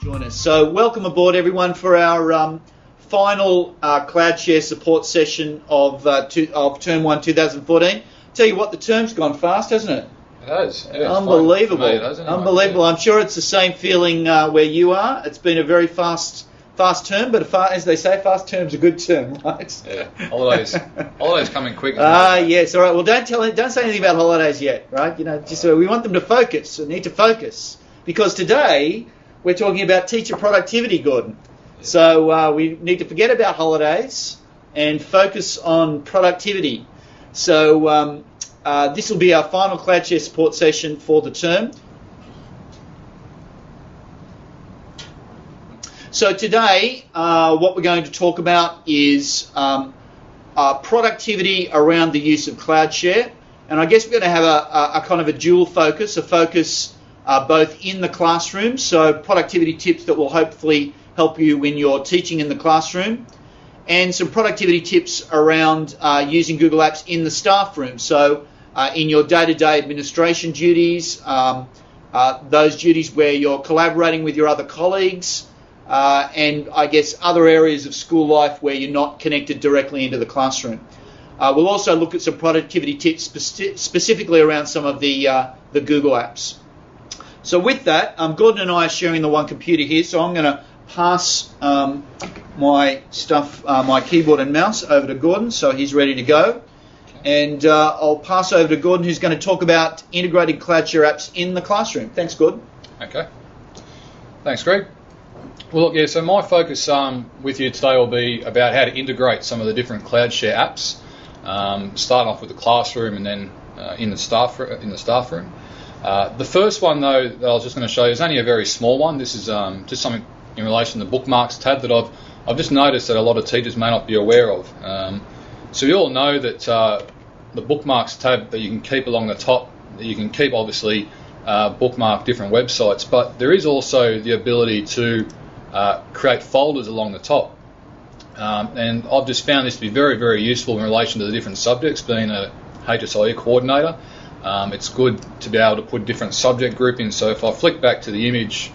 join us. So welcome aboard everyone for our final CloudShare support session of Term 1 2014. Tell you what, the term's gone fast, hasn't it? It has. Yeah, unbelievable. it has, anyway. Unbelievable. I'm sure it's the same feeling where you are. It's been a very fast term, but as they say, fast term's a good term, right? Yeah. Holidays coming quick. Yes. All right. Well, don't say anything about holidays yet, right? You know, just we want them to focus. They need to focus because today we're talking about teacher productivity, Gordon. Yeah. So we need to forget about holidays and focus on productivity. So this will be our final CloudShare support session for the term. So today, what we're going to talk about is productivity around the use of CloudShare. And I guess we're going to have a kind of a dual focus, both in the classroom, so productivity tips that will hopefully help you when you're teaching in the classroom, and some productivity tips around using Google Apps in the staff room. So in your day-to-day administration duties, those duties where you're collaborating with your other colleagues, and I guess other areas of school life where you're not connected directly into the classroom. We'll also look at some productivity tips specifically around some of the Google apps. So with that, Gordon and I are sharing the one computer here, so I'm going to pass my keyboard and mouse over to Gordon, so he's ready to go. And I'll pass over to Gordon, who's going to talk about integrating CloudShare apps in the classroom. Thanks, Gordon. Okay. Thanks, Greg. Well, look, yeah, so my focus with you today will be about how to integrate some of the different CloudShare apps, starting off with the classroom and then in the staff room. The first one, though, that I was just going to show you is only a very small one. This is just something in relation to the bookmarks tab that I've just noticed that a lot of teachers may not be aware of. So you all know that the bookmarks tab that you can keep along the top, that you can keep obviously bookmark different websites, but there is also the ability to create folders along the top. And I've just found this to be very, very useful in relation to the different subjects. Being a HSIE coordinator, it's good to be able to put different subject groupings. So if I flick back to the image,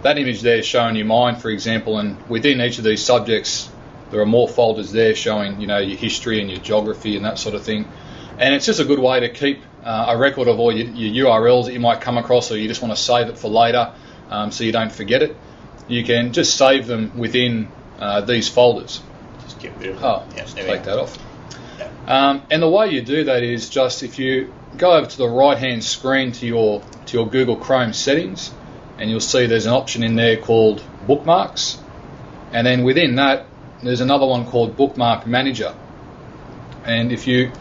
that image there is showing you mine, for example, and within each of these subjects there are more folders there showing, you know, your history and your geography and that sort of thing. And it's just a good way to keep a record of all your URLs that you might come across, or you just want to save it for later so you don't forget it. You can just save them within these folders. Just get rid of them. Just take that off. And the way you do that is just if you go over to the right-hand screen to your Google Chrome settings, and you'll see there's an option in there called Bookmarks, and then within that there's another one called Bookmark Manager. And if you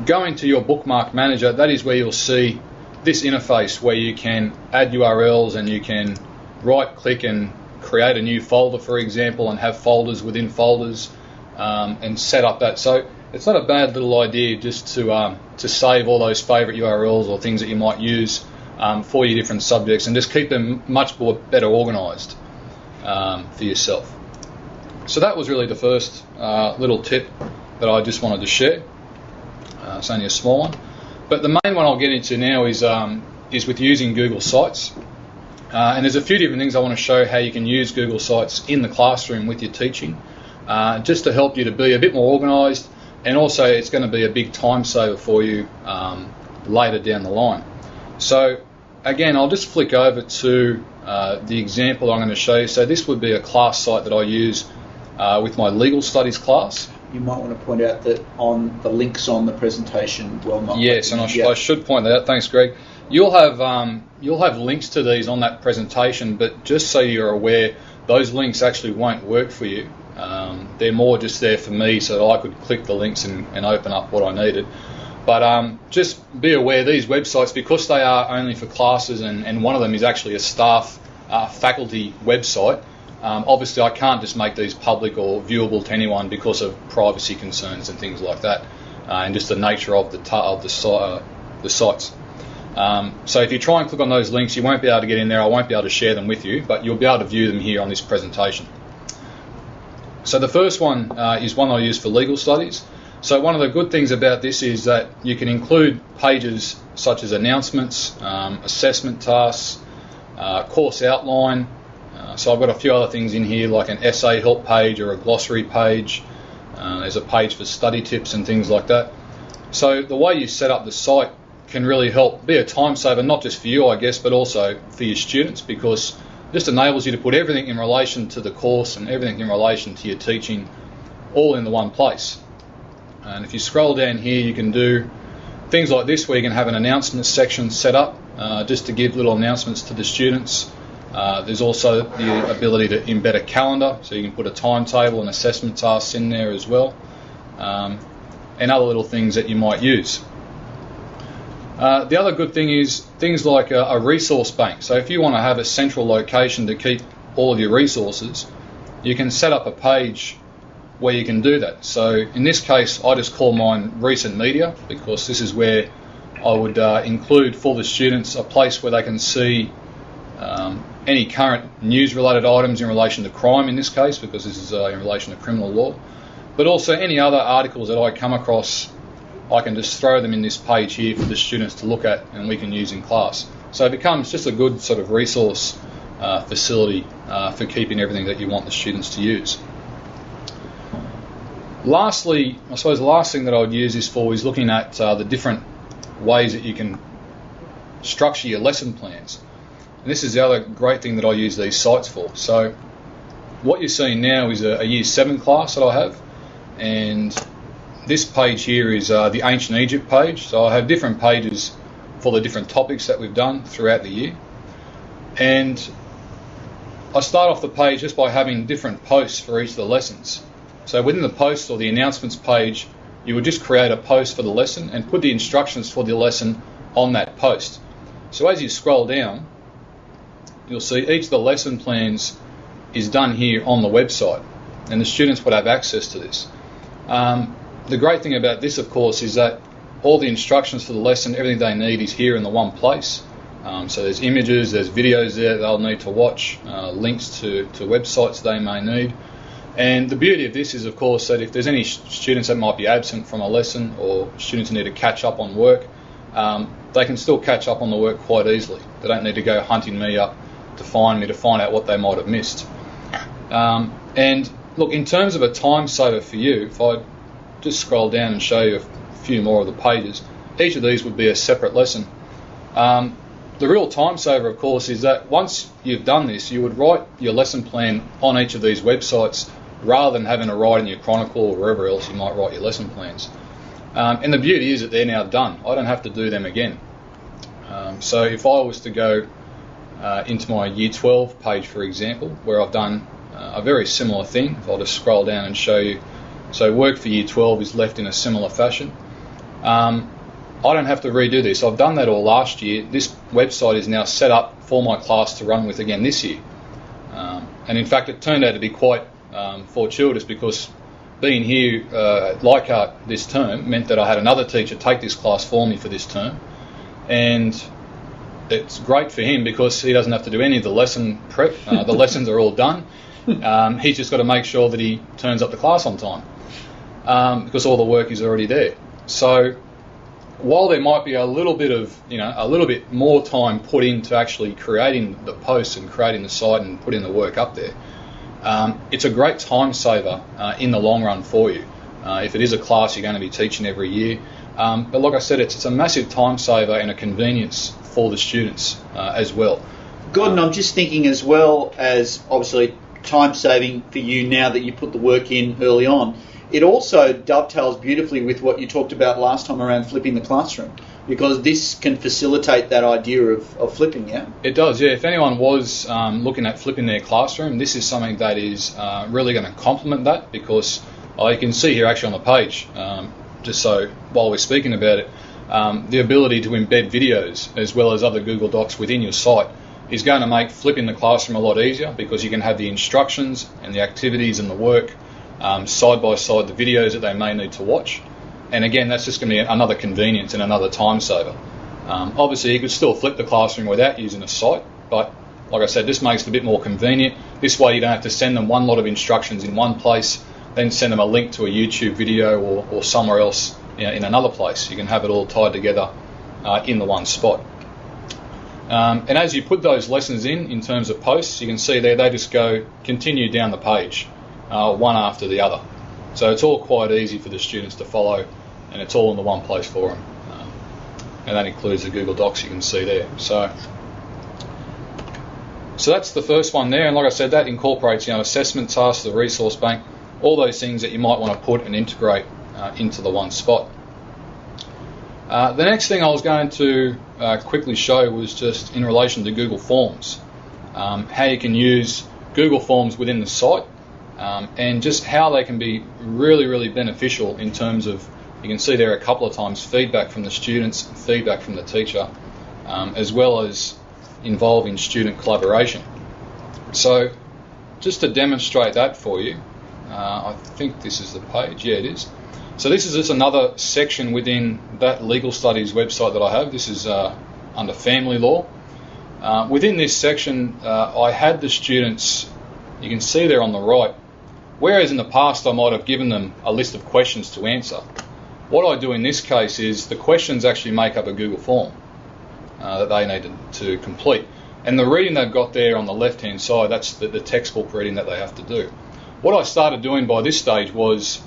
go into your Bookmark Manager, that is where you'll see this interface where you can add URLs and you can right-click and create a new folder, for example, and have folders within folders, and set up that. So it's not a bad little idea just to save all those favourite URLs or things that you might use for your different subjects, and just keep them much better organised for yourself. So that was really the first little tip that I just wanted to share. It's only a small one, but the main one I'll get into now is with using Google Sites. And there's a few different things I want to show how you can use Google Sites in the classroom with your teaching, just to help you to be a bit more organised, and also it's going to be a big time saver for you later down the line. So again, I'll just flick over to the example I'm going to show you. So this would be a class site that I use with my legal studies class. You might want to point out that on the links on the presentation will not. Yes, and I should point that out. Thanks, Greg. You'll have links to these on that presentation, but just so you're aware, those links actually won't work for you. They're more just there for me so that I could click the links and open up what I needed. But just be aware, these websites, because they are only for classes, and one of them is actually a staff faculty website, obviously I can't just make these public or viewable to anyone because of privacy concerns and things like that, and just the nature of the sites. So if you try and click on those links, you won't be able to get in there. I won't be able to share them with you, but you'll be able to view them here on this presentation. So the first one is one I use for legal studies. So one of the good things about this is that you can include pages such as announcements, assessment tasks, course outline, So I've got a few other things in here like an essay help page or a glossary page. There's a page for study tips and things like that. So the way you set up the site can really help be a time saver, not just for you, I guess, but also for your students, because it just enables you to put everything in relation to the course and everything in relation to your teaching all in the one place. And if you scroll down here, you can do things like this, where you can have an announcements section set up just to give little announcements to the students. There's also the ability to embed a calendar, so you can put a timetable and assessment tasks in there as well, and other little things that you might use. The other good thing is things like a resource bank. So if you want to have a central location to keep all of your resources, you can set up a page where you can do that. So in this case, I just call mine recent media, because this is where I would include for the students a place where they can see any current news-related items in relation to crime in this case, because this is in relation to criminal law, but also any other articles that I come across. I can just throw them in this page here for the students to look at, and we can use in class. So it becomes just a good sort of resource facility for keeping everything that you want the students to use. Lastly, I suppose the last thing that I would use this for is looking at the different ways that you can structure your lesson plans. And this is the other great thing that I use these sites for. So what you're seeing now is a Year 7 class that I have, and this page here is the Ancient Egypt page. So I have different pages for the different topics that we've done throughout the year. And I start off the page just by having different posts for each of the lessons. So within the post or the announcements page, you would just create a post for the lesson and put the instructions for the lesson on that post. So as you scroll down, you'll see each of the lesson plans is done here on the website, and the students would have access to this. The great thing about this, of course, is that all the instructions for the lesson, everything they need is here in the one place. So there's images, there's videos there they'll need to watch, links to websites they may need. And the beauty of this is, of course, that if there's any students that might be absent from a lesson, or students who need to catch up on work, they can still catch up on the work quite easily. They don't need to go hunting me up to find out what they might have missed. And look, in terms of a time saver for you, if I just scroll down and show you a few more of the pages, each of these would be a separate lesson. The real time saver, of course, is that once you've done this, you would write your lesson plan on each of these websites rather than having to write in your Chronicle or wherever else you might write your lesson plans. And the beauty is that they're now done. I don't have to do them again. So if I was to go into my Year 12 page, for example, where I've done a very similar thing, if I'll just scroll down and show you. So work for Year 12 is left in a similar fashion. I don't have to redo this. I've done that all last year. This website is now set up for my class to run with again this year. And in fact, it turned out to be quite fortuitous, because being here at Leichhardt this term meant that I had another teacher take this class for me for this term. And it's great for him because he doesn't have to do any of the lesson prep. The lessons are all done. He's just got to make sure that he turns up the class on time, because all the work is already there. So while there might be a little bit more time put into actually creating the posts and creating the site and putting the work up there, it's a great time saver in the long run for you. If it is a class you're going to be teaching every year. But like I said, it's a massive time saver and a convenience for the students as well. Gordon, I'm just thinking, as well as obviously time saving for you now that you put the work in early on, it also dovetails beautifully with what you talked about last time around flipping the classroom, because this can facilitate that idea of flipping, yeah? It does, yeah. If anyone was looking at flipping their classroom, this is something that is really going to complement that, because you can see here actually on the page, just so while we're speaking about it, the ability to embed videos as well as other Google Docs within your site is going to make flipping the classroom a lot easier, because you can have the instructions and the activities and the work side by side, the videos that they may need to watch. And again, that's just going to be another convenience and another time saver. Obviously, you could still flip the classroom without using a site, but like I said, this makes it a bit more convenient. This way you don't have to send them one lot of instructions in one place, then send them a link to a YouTube video or somewhere else in another place. You can have it all tied together in the one spot. And as you put those lessons in terms of posts, you can see there they just continue down the page, one after the other. So it's all quite easy for the students to follow, and it's all in the one place for them. And that includes the Google Docs you can see there. So that's the first one there, and like I said, that incorporates assessment tasks, the resource bank, all those things that you might want to put and integrate into the one spot. The next thing I was going to quickly show was just in relation to Google Forms, how you can use Google Forms within the site, and just how they can be really, really beneficial in terms of, you can see there a couple of times, feedback from the students, feedback from the teacher, as well as involving student collaboration. So just to demonstrate that for you, I think this is the page. Yeah, it is. So this is just another section within that legal studies website that I have. This is under family law. Within this section, I had the students, you can see there on the right, whereas in the past I might have given them a list of questions to answer. What I do in this case is the questions actually make up a Google form that they need to complete. And the reading they've got there on the left-hand side, that's the textbook reading that they have to do. What I started doing by this stage was,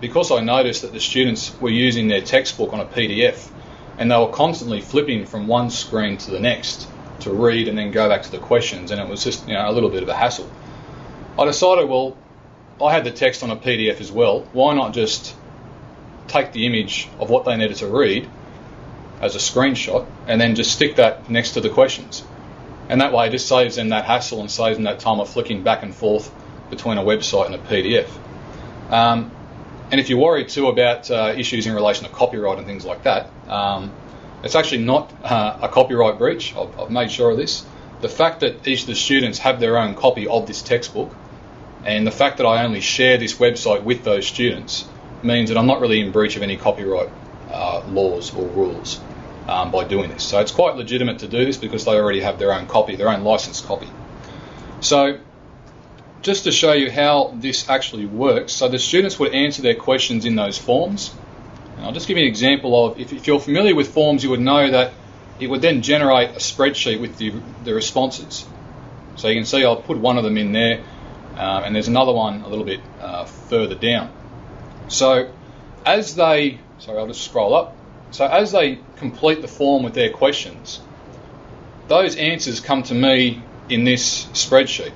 because I noticed that the students were using their textbook on a PDF, and they were constantly flipping from one screen to the next to read and then go back to the questions, and it was just a little bit of a hassle. I decided, well, I had the text on a PDF as well, why not just take the image of what they needed to read as a screenshot and then just stick that next to the questions. And that way it just saves them that hassle and saves them that time of flicking back and forth between a website and a PDF. And if you're worried too about issues in relation to copyright and things like that, it's actually not a copyright breach. I've made sure of this. The fact that each of the students have their own copy of this textbook, and the fact that I only share this website with those students, means that I'm not really in breach of any copyright laws or rules by doing this. So it's quite legitimate to do this because they already have their own copy, their own licensed copy. So just to show you how this actually works, so the students would answer their questions in those forms. And I'll just give you an example of, if you're familiar with forms, you would know that it would then generate a spreadsheet with the responses. So you can see I'll put one of them in there, and there's another one a little bit further down. So as they, I'll just scroll up. So as they complete the form with their questions, those answers come to me in this spreadsheet,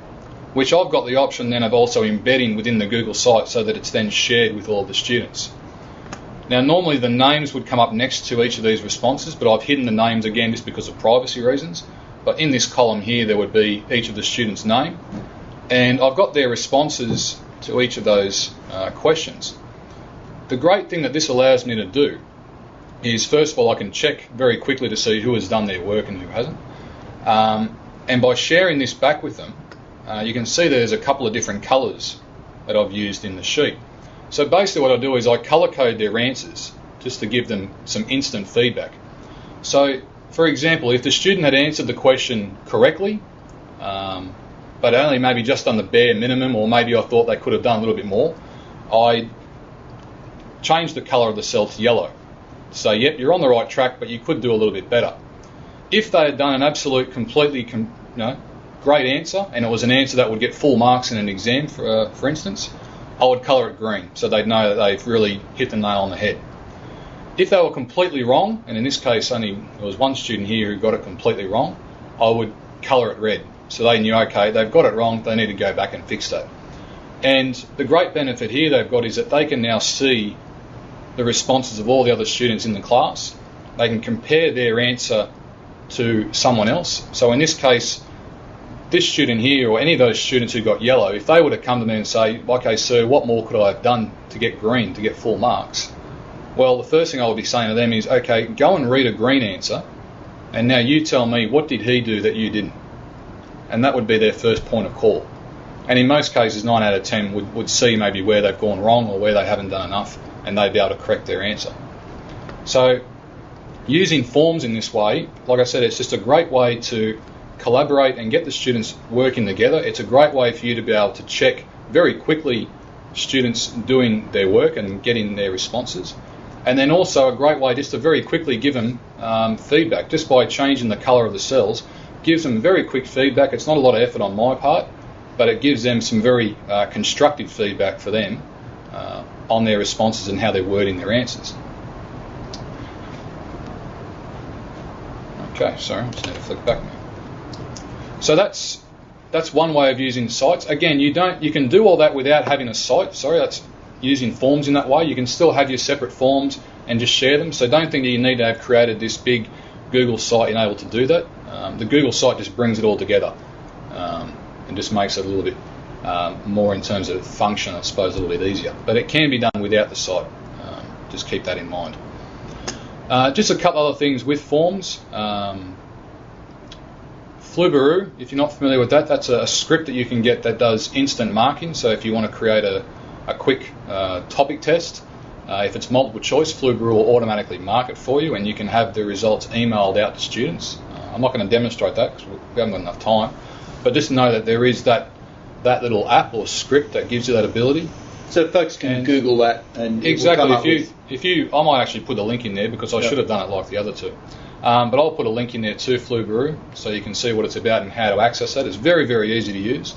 which I've got the option then of also embedding within the Google site so that it's then shared with all of the students. Now normally the names would come up next to each of these responses, but I've hidden the names again just because of privacy reasons. But in this column here there would be each of the students' name, and I've got their responses to each of those questions. The great thing that this allows me to do is, first of all, I can check very quickly to see who has done their work and who hasn't. And by sharing this back with them, you can see there's a couple of different colours that I've used in the sheet. So basically what I do is I colour code their answers just to give them some instant feedback. So for example, if the student had answered the question correctly, but only maybe just done the bare minimum, or maybe I thought they could have done a little bit more, I change the colour of the cell to yellow. So yep, you're on the right track, but you could do a little bit better. If they had done an absolute, completely great answer, and it was an answer that would get full marks in an exam, for instance, I would colour it green so they'd know that they've really hit the nail on the head. If they were completely wrong, and in this case only there was one student here who got it completely wrong, I would colour it red so they knew, okay, they've got it wrong, they need to go back and fix that. And the great benefit here they've got is that they can now see the responses of all the other students in the class. They can compare their answer to someone else. So in this case, this student here, or any of those students who got yellow, if they were to come to me and say, okay, sir, what more could I have done to get green, to get full marks? Well, the first thing I would be saying to them is, okay, go and read a green answer, and now you tell me, what did he do that you didn't? And that would be their first point of call. And in most cases, 9 out of 10 would see maybe where they've gone wrong or where they haven't done enough, and they'd be able to correct their answer. So using forms in this way, like I said, it's just a great way to collaborate and get the students working together. It's a great way for you to be able to check very quickly students doing their work and getting their responses. And then also a great way just to very quickly give them feedback just by changing the colour of the cells. Gives them very quick feedback. It's not a lot of effort on my part, but it gives them some very constructive feedback for them on their responses and how they're wording their answers. Okay, sorry, I just need to flick back now. So that's one way of using sites. Again, you can do all that without having a site. Sorry, that's using forms in that way. You can still have your separate forms and just share them. So don't think that you need to have created this big Google site and able to do that. The Google site just brings it all together and just makes it a little bit more in terms of function, I suppose, a little bit easier. But it can be done without the site. Just keep that in mind. Just a couple other things with forms. Flubaroo, if you're not familiar with that, that's a script that you can get that does instant marking. So if you want to create a quick topic test, if it's multiple choice, Flubaroo will automatically mark it for you, and you can have the results emailed out to students. I'm not going to demonstrate that because we haven't got enough time, but just know that there is that little app or script that gives you that ability. So folks can Google that and exactly. I might actually put a link in there because I should have done it like the other two. But I'll put a link in there to Flubaroo so you can see what it's about and how to access that. It's very, very easy to use.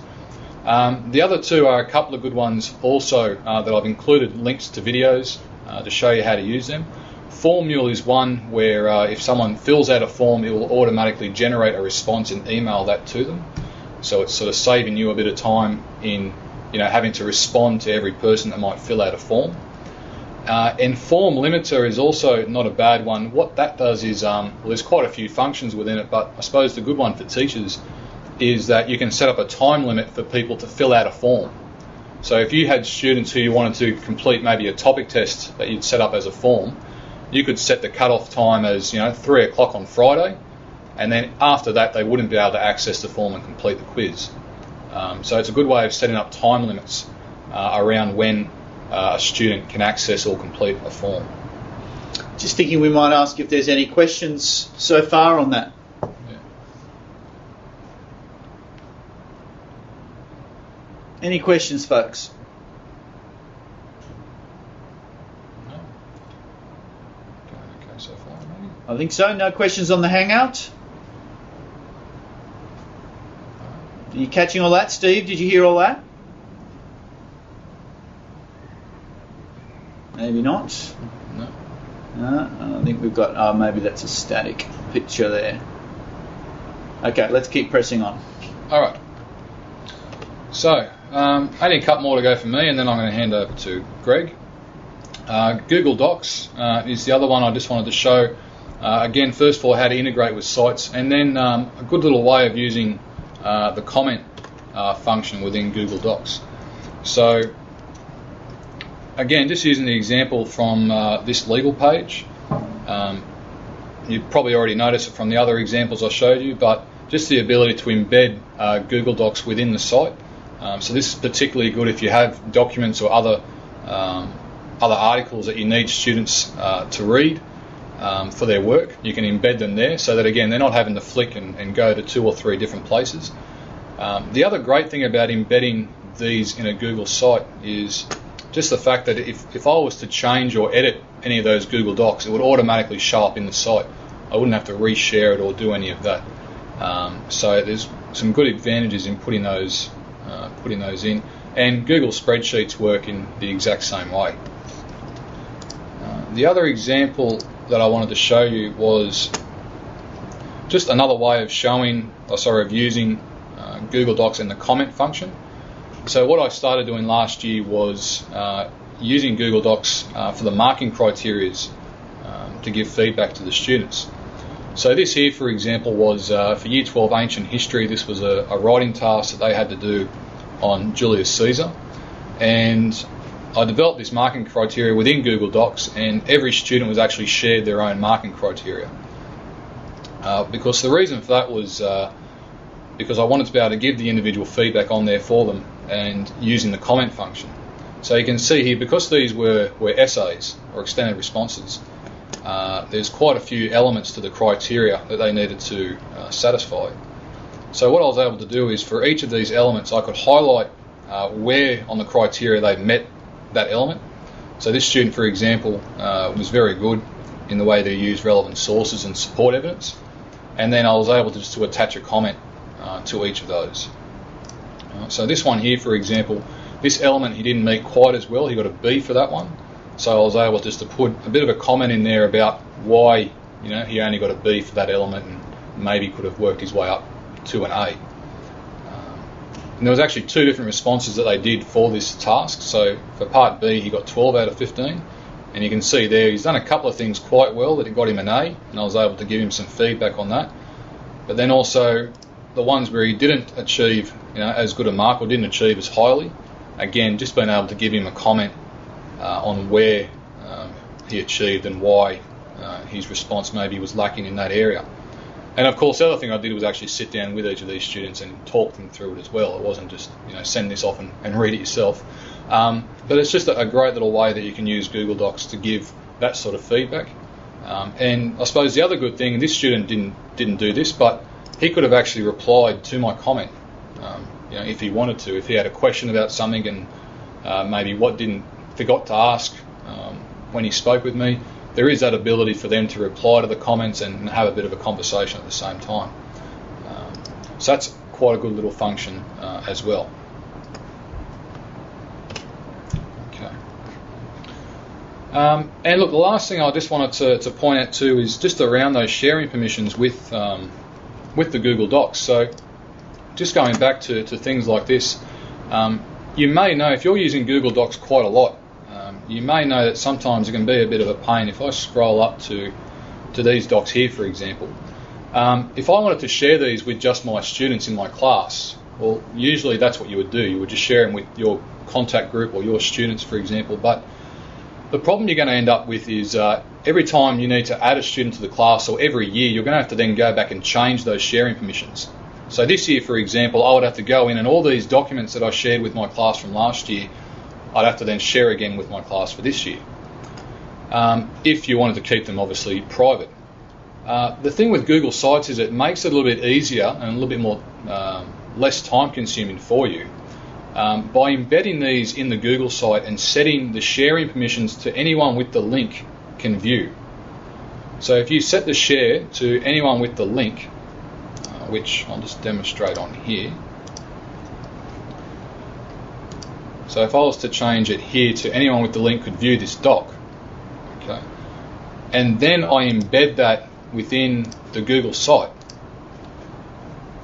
The other two are a couple of good ones also that I've included links to videos to show you how to use them. Formule is one where if someone fills out a form, it will automatically generate a response and email that to them. So it's sort of saving you a bit of time in having to respond to every person that might fill out a form. And form limiter is also not a bad one. What that does is, there's quite a few functions within it, but I suppose the good one for teachers is that you can set up a time limit for people to fill out a form. So if you had students who you wanted to complete maybe a topic test that you'd set up as a form, you could set the cut-off time as 3 o'clock on Friday, and then after that they wouldn't be able to access the form and complete the quiz. So it's a good way of setting up time limits around when a student can access or complete a form. Just thinking we might ask if there's any questions so far on that. Yeah. Any questions, folks? No. Okay so far, maybe. I think so. No questions on the Hangout? Are you catching all that, Steve? Did you hear all that? Maybe not. No, I think we've got, maybe that's a static picture there. Okay, let's keep pressing on. All right. So, only a couple more to go for me, and then I'm going to hand over to Greg. Google Docs is the other one I just wanted to show. Again, first of all, how to integrate with sites, and then a good little way of using the comment function within Google Docs. So, again, just using the example from this legal page, you probably already noticed it from the other examples I showed you, but just the ability to embed Google Docs within the site. So this is particularly good if you have documents or other articles that you need students to read for their work. You can embed them there so that, again, they're not having to flick and go to 2 or 3 different places. The other great thing about embedding these in a Google site is just the fact that if I was to change or edit any of those Google Docs, it would automatically show up in the site. I wouldn't have to reshare it or do any of that. So there's some good advantages in putting those in. And Google Spreadsheets work in the exact same way. The other example that I wanted to show you was just another way of using Google Docs and the comment function. So what I started doing last year was using Google Docs for the marking criteria to give feedback to the students. So this here, for example, was for Year 12 Ancient History. This was a writing task that they had to do on Julius Caesar. And I developed this marking criteria within Google Docs, and every student was actually shared their own marking criteria. Because the reason for that was because I wanted to be able to give the individual feedback on there for them and using the comment function. So you can see here, because these were essays or extended responses, there's quite a few elements to the criteria that they needed to satisfy. So what I was able to do is for each of these elements I could highlight where on the criteria they met that element. So this student, for example, was very good in the way they use relevant sources and support evidence. And then I was able to just to attach a comment to each of those. So this one here, for example, this element he didn't meet quite as well. He got a B for that one. So I was able just to put a bit of a comment in there about why, you know, he only got a B for that element and maybe could have worked his way up to an A. And there was actually 2 different responses that they did for this task. So for part B, he got 12 out of 15. And you can see there he's done a couple of things quite well that it got him an A, and I was able to give him some feedback on that. But then also the ones where he didn't achieve, you know, as good a mark or didn't achieve as highly, again, just being able to give him a comment on where he achieved and why his response maybe was lacking in that area. And of course, the other thing I did was actually sit down with each of these students and talk them through it as well. It wasn't just, you know, send this off and read it yourself. But it's just a great little way that you can use Google Docs to give that sort of feedback. And I suppose the other good thing, this student didn't do this, but he could have actually replied to my comment, you know, if he wanted to. If he had a question about something and maybe forgot to ask when he spoke with me, there is that ability for them to reply to the comments and have a bit of a conversation at the same time. So that's quite a good little function as well. Okay. And look, the last thing I just wanted to point out too is just around those sharing permissions with the Google Docs. So just going back to things like this, you may know if you're using Google Docs quite a lot, you may know that sometimes it can be a bit of a pain. If I scroll up to these docs here, for example, if I wanted to share these with just my students in my class, well, usually that's what you would do. You would just share them with your contact group or your students, for example. But the problem you're going to end up with is every time you need to add a student to the class, or every year, you're going to have to then go back and change those sharing permissions. So this year, for example, I would have to go in and all these documents that I shared with my class from last year, I'd have to then share again with my class for this year, if you wanted to keep them obviously private. The thing with Google Sites is it makes it a little bit easier and a little bit more less time consuming for you by embedding these in the Google site and setting the sharing permissions to anyone with the link can view. So if you set the share to anyone with the link, which I'll just demonstrate on here. So if I was to change it here to anyone with the link could view this doc, okay, and then I embed that within the Google site.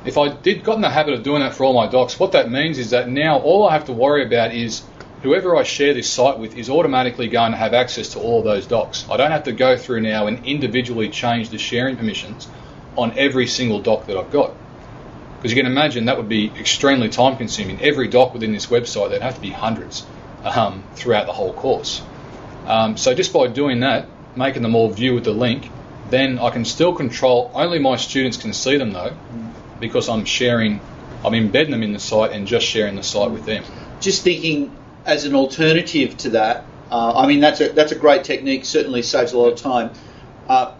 If I got in the habit of doing that for all my docs, what that means is that now all I have to worry about is whoever I share this site with is automatically going to have access to all of those docs. I don't have to go through now and individually change the sharing permissions on every single doc that I've got. Because you can imagine that would be extremely time consuming. Every doc within this website, there'd have to be hundreds throughout the whole course. So just by doing that, making them all view with the link, then I can still control, only my students can see them though, because I'm embedding them in the site and just sharing the site with them. Just thinking as an alternative to that, I mean that's a great technique, certainly saves a lot of time.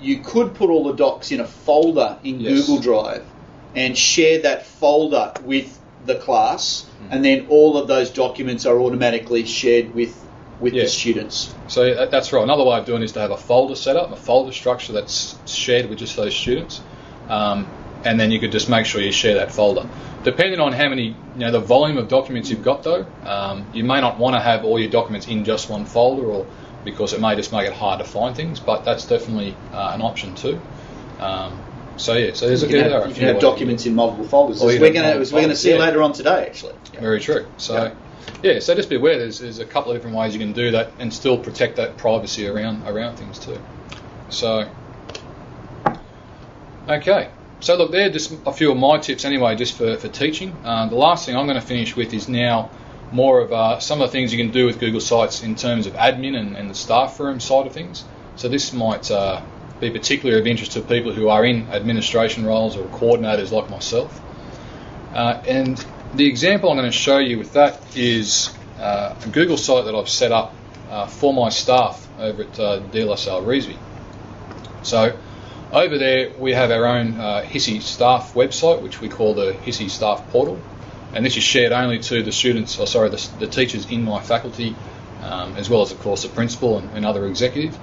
You could put all the docs in a folder in Google Drive and share that folder with the class, and then all of those documents are automatically shared with the students. So that's right. Another way of doing it is to have a folder set up, a folder structure that's shared with just those students, and then you could just make sure you share that folder. Depending on how many, the volume of documents you've got though, you may not want to have all your documents in just one folder, or because it may just make it hard to find things, but that's definitely an option too. So there's you can have documents in multiple folders, as we're going to see later on today, actually. Yeah. Very true. So so just be aware there's a couple of different ways you can do that and still protect that privacy around things too. So okay. So look, they're just a few of my tips anyway, just for teaching. The last thing I'm going to finish with is now more of some of the things you can do with Google Sites in terms of admin and the staff room side of things. So this might be particularly of interest to people who are in administration roles or coordinators like myself. And the example I'm going to show you with that is a Google site that I've set up for my staff over at DLSL Revesby. So over there we have our own HISI staff website, which we call the HISI staff portal, and this is shared only to the students, the teachers in my faculty, as well as of course the principal and other executive.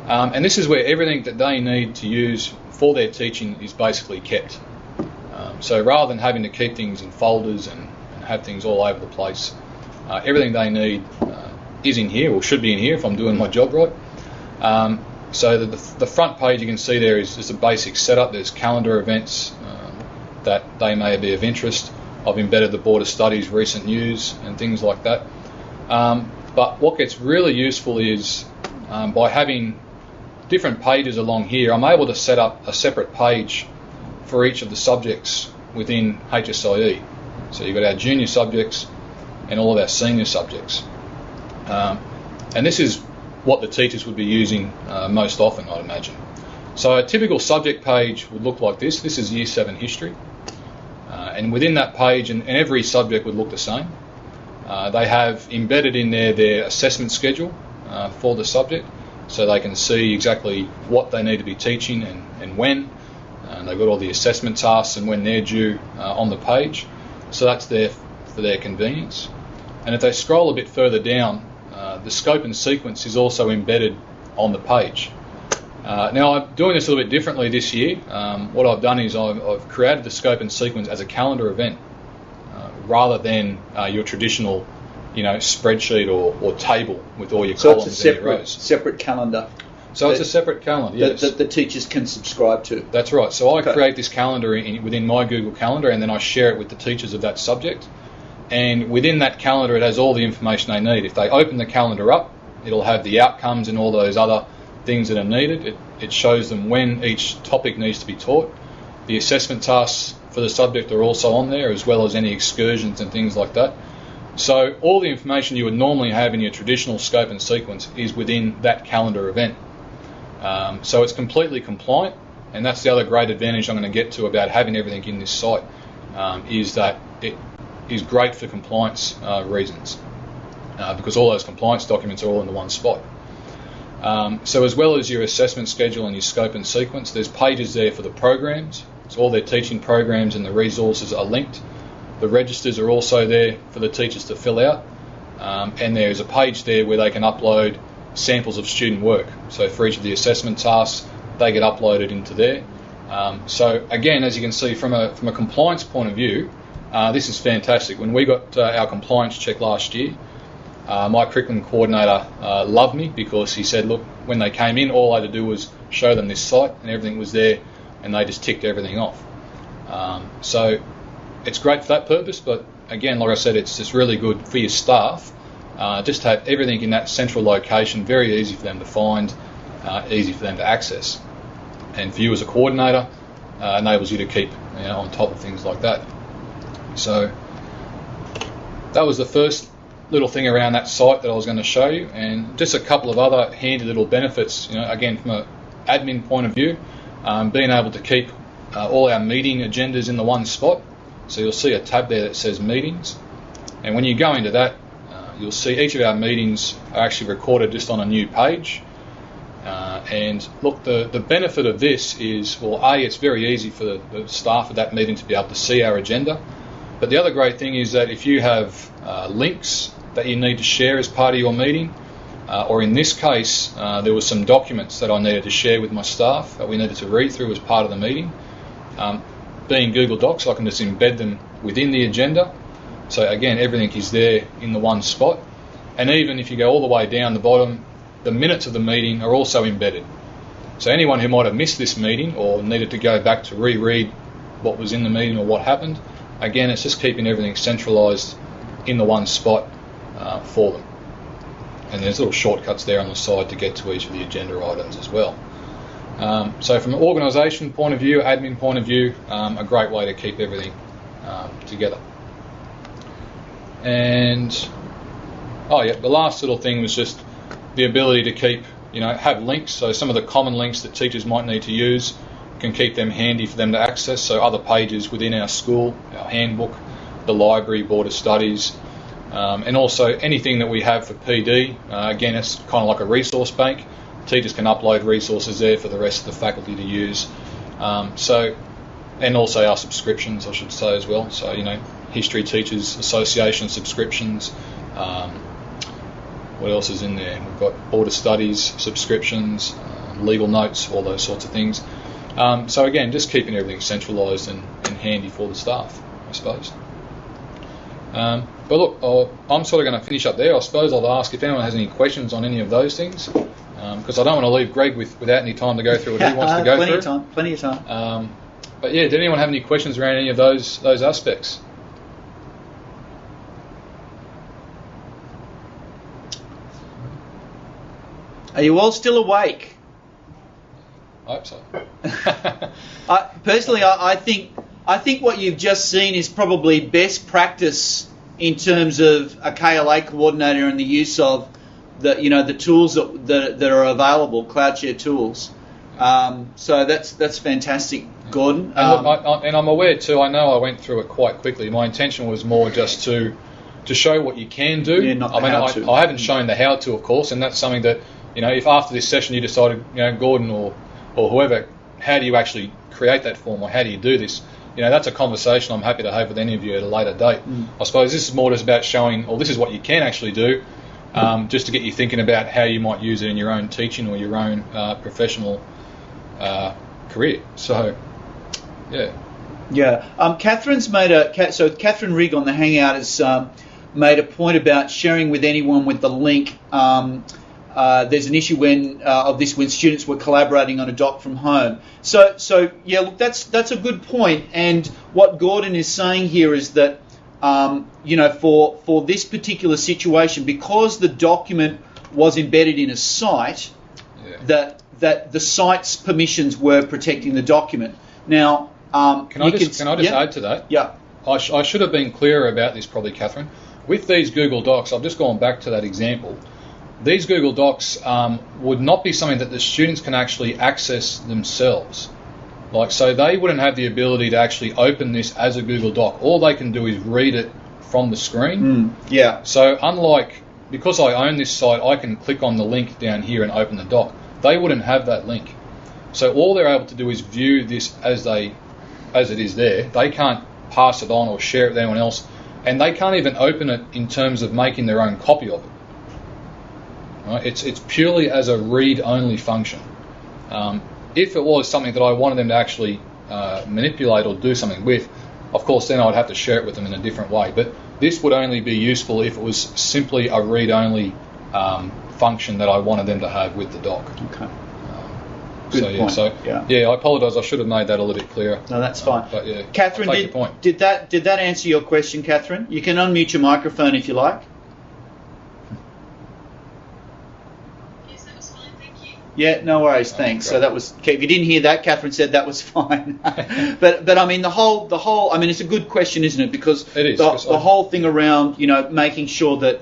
And this is where everything that they need to use for their teaching is basically kept. So rather than having to keep things in folders and have things all over the place, everything they need is in here, or should be in here if I'm doing my job right. So the front page you can see there is just a basic setup. There's calendar events that they may be of interest. I've embedded the Board of Studies recent news and things like that. But what gets really useful is by having different pages along here, I'm able to set up a separate page for each of the subjects within HSIE. So you've got our junior subjects and all of our senior subjects. And this is what the teachers would be using most often, I'd imagine. So a typical subject page would look like this. This is Year 7 History. And within that page, and every subject would look the same, they have embedded in there their assessment schedule for the subject, so they can see exactly what they need to be teaching and when. And they've got all the assessment tasks and when they're due on the page. So that's there for their convenience. And if they scroll a bit further down, the scope and sequence is also embedded on the page. Now I'm doing this a little bit differently this year. What I've done is I've created the scope and sequence as a calendar event rather than your traditional spreadsheet or table with all your columns and your rows. Separate calendar. So it's a separate calendar, yes. That the teachers can subscribe to. That's right. So I create this calendar within my Google Calendar, and then I share it with the teachers of that subject. And within that calendar, it has all the information they need. If they open the calendar up, it'll have the outcomes and all those other things that are needed. It shows them when each topic needs to be taught. The assessment tasks for the subject are also on there, as well as any excursions and things like that. So all the information you would normally have in your traditional scope and sequence is within that calendar event. So it's completely compliant, and that's the other great advantage I'm going to get to about having everything in this site, is that it is great for compliance reasons, because all those compliance documents are all in the one spot. So as well as your assessment schedule and your scope and sequence, there's pages there for the programs. So all their teaching programs and the resources are linked. The registers are also there for the teachers to fill out, and there's a page there where they can upload samples of student work. So for each of the assessment tasks, they get uploaded into there. So again, as you can see, from a compliance point of view, this is fantastic. When we got our compliance check last year, my curriculum coordinator loved me, because he said, look, when they came in, all I had to do was show them this site and everything was there, and they just ticked everything off. So it's great for that purpose, but again, like I said, it's just really good for your staff, just to have everything in that central location, very easy for them to find, easy for them to access. And for you as a coordinator, enables you to keep on top of things like that. So that was the first little thing around that site that I was going to show you, and just a couple of other handy little benefits. Again, from an admin point of view, being able to keep all our meeting agendas in the one spot. So you'll see a tab there that says meetings, and when you go into that, you'll see each of our meetings are actually recorded just on a new page. And look, the benefit of this is, well, A, it's very easy for the staff of that meeting to be able to see our agenda. But the other great thing is that if you have links that you need to share as part of your meeting, or in this case, there were some documents that I needed to share with my staff that we needed to read through as part of the meeting. Being Google Docs, I can just embed them within the agenda. So again, everything is there in the one spot. And even if you go all the way down the bottom, the minutes of the meeting are also embedded. So anyone who might have missed this meeting or needed to go back to reread what was in the meeting or what happened, again, it's just keeping everything centralised in the one spot for them. And there's little shortcuts there on the side to get to each of the agenda items as well. So from an organisation point of view, admin point of view, a great way to keep everything together. And the last little thing was just the ability to keep, have links. So some of the common links that teachers might need to use, can keep them handy for them to access. So other pages within our school, our handbook, the library, Board of Studies, and also anything that we have for PD. Again, it's kind of like a resource bank. Teachers can upload resources there for the rest of the faculty to use. And also our subscriptions, I should say, as well. So, History Teachers Association subscriptions. What else is in there? We've got Board of Studies subscriptions. legal notes, all those sorts of things. So again, just keeping everything centralised and handy for the staff, I suppose. But look, I'm sort of going to finish up there. I suppose I'll ask if anyone has any questions on any of those things, because I don't want to leave Greg without any time to go through what he wants to go through. Plenty of time. But yeah, did anyone have any questions around any of those aspects? Are you all still awake? I hope so. Personally, I think what you've just seen is probably best practice in terms of a KLA coordinator and the use of the tools that are available, CloudShare tools. So that's fantastic, Gordon. And look, I'm aware too. I know I went through it quite quickly. My intention was more just to show what you can do. Yeah, not the how-to. I haven't shown the how-to, of course, and that's something that, if after this session you decided, Gordon or whoever, how do you actually create that form, or how do you do this? That's a conversation I'm happy to have with any of you at a later date. I suppose this is more just about showing, this is what you can actually do, just to get you thinking about how you might use it in your own teaching or your own professional career. So, yeah. Yeah. Catherine's made Catherine Rigg on the Hangout has made a point about sharing with anyone with the link. There's an issue when students were collaborating on a doc from home. So yeah, look, that's a good point. And what Gordon is saying here is that for this particular situation, because the document was embedded in a site, that the site's permissions were protecting the document. Now, can I just add to that? Yeah. I should have been clearer about this, probably, Catherine. With these Google Docs, I've just gone back to that example. These Google Docs would not be something that the students can actually access themselves. So they wouldn't have the ability to actually open this as a Google Doc. All they can do is read it from the screen. Yeah. So because I own this site, I can click on the link down here and open the doc. They wouldn't have that link. So all they're able to do is view this as it is there. They can't pass it on or share it with anyone else, and they can't even open it in terms of making their own copy of it. Right? It's purely as a read-only function. If it was something that I wanted them to actually manipulate or do something with, of course then I'd have to share it with them in a different way. But this would only be useful if it was simply a read-only function that I wanted them to have with the doc. Okay. Good point. I apologise. I should have made that a little bit clearer. No, that's fine. But yeah, Catherine, did that answer your question, Catherine? You can unmute your microphone if you like. Yes, that was fine. Thank you. Yeah, no worries. Thanks. So that was. If you didn't hear that, Catherine said that was fine. but I mean the whole. I mean, it's a good question, isn't it? Because it is, the whole thing around making sure that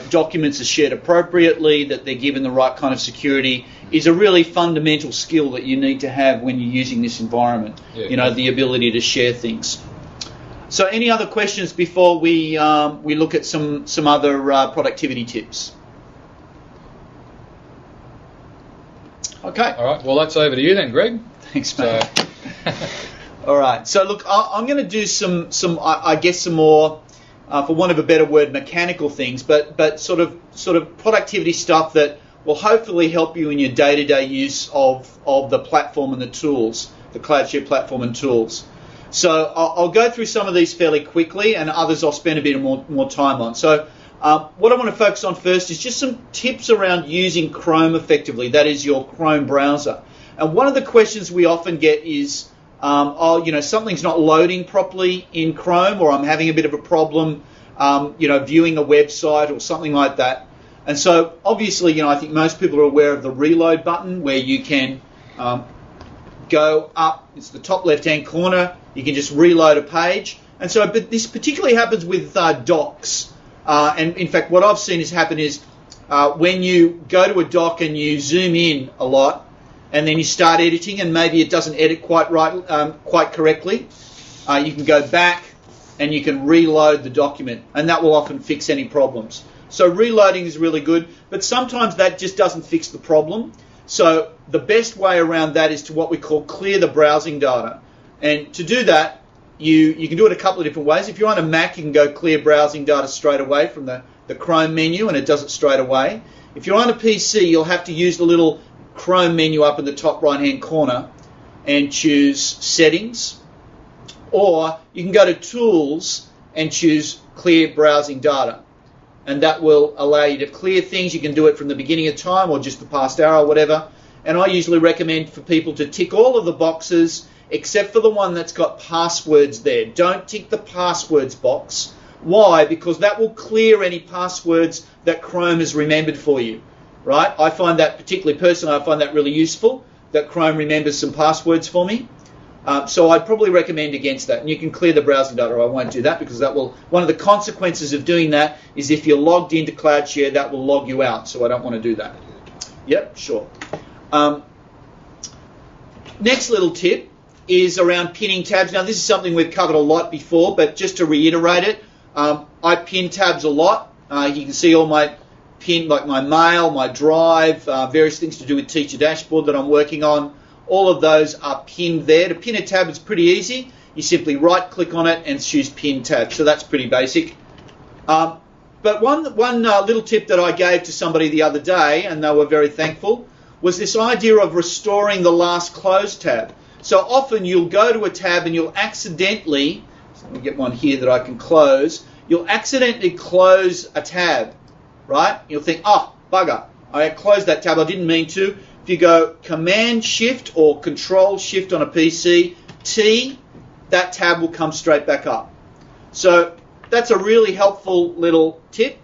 documents are shared appropriately, that they're given the right kind of security, is a really fundamental skill that you need to have when you're using this environment. Yeah, the ability to share things. So, any other questions before we look at some other productivity tips? Okay. All right. Well, that's over to you then, Greg. Thanks, mate. All right. So, look, I'm going to do some more. For want of a better word, mechanical things, but sort of productivity stuff that will hopefully help you in your day-to-day use of the platform and the tools, the CloudShare platform and tools. So I'll go through some of these fairly quickly, and others I'll spend a bit more time on. So what I want to focus on first is just some tips around using Chrome effectively, that is your Chrome browser. And one of the questions we often get is, something's not loading properly in Chrome, or I'm having a bit of a problem, viewing a website or something like that. And so, obviously, I think most people are aware of the reload button, where you can go up. It's the top left-hand corner. You can just reload a page. And so, but this particularly happens with docs. And in fact, what I've seen happen is when you go to a doc and you zoom in a lot, and then you start editing, and maybe it doesn't edit quite correctly, you can go back and you can reload the document, and that will often fix any problems. So reloading is really good, but sometimes that just doesn't fix the problem. So the best way around that is to what we call clear the browsing data. And to do that, you can do it a couple of different ways. If you're on a Mac, you can go clear browsing data straight away from the Chrome menu, and it does it straight away. If you're on a PC, you'll have to use the little Chrome menu up in the top right-hand corner and choose Settings, or you can go to Tools and choose Clear Browsing Data. And that will allow you to clear things. You can do it from the beginning of time or just the past hour or whatever. And I usually recommend for people to tick all of the boxes except for the one that's got passwords there. Don't tick the passwords box. Why? Because that will clear any passwords that Chrome has remembered for you. Right? I find that particularly personally, I find that really useful, that Chrome remembers some passwords for me. So I'd probably recommend against that. And you can clear the browsing data. I won't do that because that will, one of the consequences of doing that is if you're logged into CloudShare, that will log you out. So I don't want to do that. Yep, sure. Next little tip is around pinning tabs. Now this is something we've covered a lot before, but just to reiterate it, I pin tabs a lot. You can see all my pin, like my mail, my drive, various things to do with Teacher Dashboard that I'm working on. All of those are pinned there. To pin a tab is pretty easy. You simply right-click on it and choose Pin Tab. So that's pretty basic. But one little tip that I gave to somebody the other day, and they were very thankful, was this idea of restoring the last closed tab. So often you'll go to a tab and you'll accidentally, let me get one here that I can close, you'll accidentally close a tab, right? You'll think, oh, bugger, I closed that tab, I didn't mean to. If you go Command-Shift or Control-Shift on a PC, T, that tab will come straight back up. So that's a really helpful little tip.